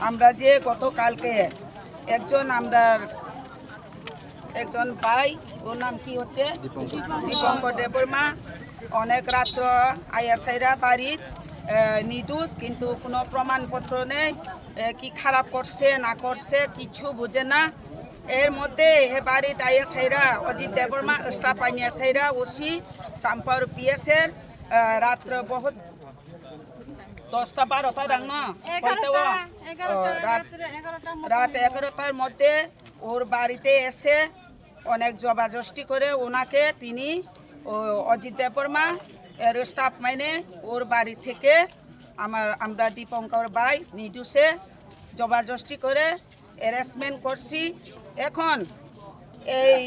আমরা যে গতকালকে একজন ভাই, ওর নাম কি হচ্ছে দীপঙ্কর দেববর্মা, অনেক রাত্র আয়াসাইরা বাড়ির নির্দোষ, কিন্তু কোনো প্রমাণপত্র নেই, কি খারাপ করছে না করছে কিছু বুঝে না। এর মধ্যে হে বাড়িতে আয়াসাইরা অজিত দেববর্মা স্টাফ আইনিয়াসাইরা ওসি চাম্পার পিএসের রাত্র বহুত 10টা 12টা দাং না রাত 11টার মধ্যে ওর বাড়িতে এসে অনেক জবাজস্তি করে ওনাকে তিনি অজিত দেববর্মা এর স্টাফ মাইনে ওর বাড়ি থেকে আমরা দীপঙ্কর ভাই নির্দোষে জবাজস্তি করে অ্যারেস্টমেন্ট করছি। এখন এই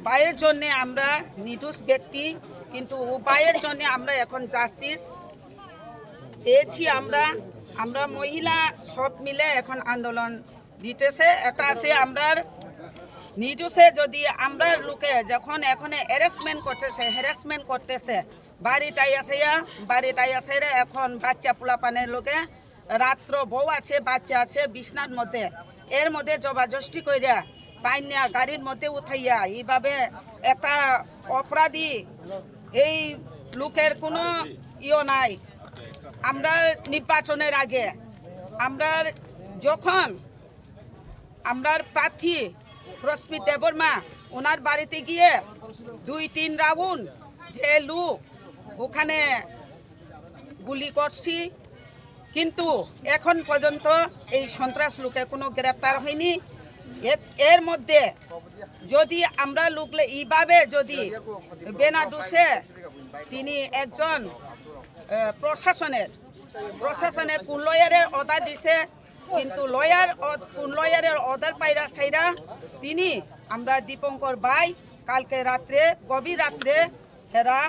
ভাইয়ের জন্যে আমরা নির্দোষ ব্যক্তি, কিন্তু ও ভাইয়ের জন্যে আমরা এখন জাস্টিস চেয়েছি। আমরা মহিলা সব মিলে এখন আন্দোলন দিতেছে। একটা আছে আমরা নির্দোষে যদি আমরা লোকে যখন এখন হ্যারাসমেন্ট করতেছে বাড়িতে আইয়াছে এখন বাচ্চা পোলাপানের লোকে রাত্র বউ আছে বাচ্চা আছে বিছনার মধ্যে, এর মধ্যে জবাজস্তি কইরা পাইনা গাড়ির মধ্যে উঠাইয়া এইভাবে একটা অপরাধী, এই লোকের কোনো নাই। আমরা নির্বাচনের আগে যখন আমরা প্রার্থী রশ্মিত দেববর্মা ওনার বাড়িতে গিয়ে 2-3 রাউন্ড যে লোক ওখানে গুলি করছি, কিন্তু এখন পর্যন্ত এই সন্ত্রাস লোকে কোনো গ্রেপ্তার হয়নি। এর মধ্যে যদি আমরা লোকলে এইভাবে যদি বেনা দোষে তিনি একজন প্রশাসনের কোন লয়ারের অর্ডার দিছে, কিন্তু কোন লয়ারের অর্ডার পাইরা সাইরা তিনি আমরা দীপঙ্কর ভাই কালকে গভীর রাত্রে হেরা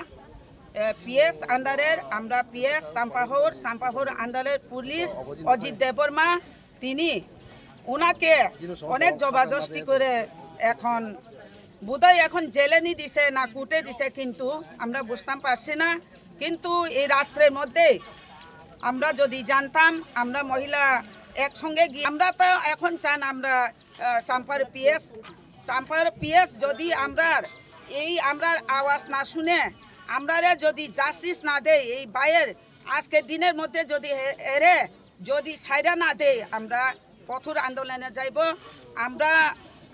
পিএস আন্ডারের আমরা পিএস সাম্পাহর আন্ডারের পুলিশ অজিত দেববর্মা তিনি ওনাকে অনেক জবাজস্তি করে এখন বোধহয় এখন জেলে নি দিছে না কুটে দিছে, কিন্তু আমরা বুঝতাম পারছি না। কিন্তু এই রাত্রের মধ্যে আমরা যদি জানতাম আমরা মহিলা একসঙ্গে গিয়ে আমরা তো এখন চান আমরা চাম্পার পিএস যদি আমরা আওয়াজ না শুনে আমরা যদি জাস্টিস না দেয়, এই বাইয়ের আজকের দিনের মধ্যে যদি সাইরা না দেয় আমরা কঠোর আন্দোলনে যাইব।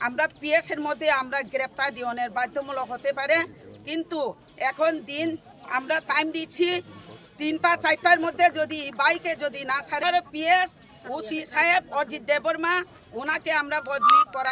আমরা পিএসের মধ্যে আমরা গ্রেপ্তার দিওনের বাধ্যমূলক হতে পারে, কিন্তু এখন দিন আমরা টাইম দিচ্ছি 3টা-4টার মধ্যে যদি বাইকে যদি না ছাড়ে পিএস ওসি সাহেব অজিত দেববর্মা ওনাকে আমরা বদলি করা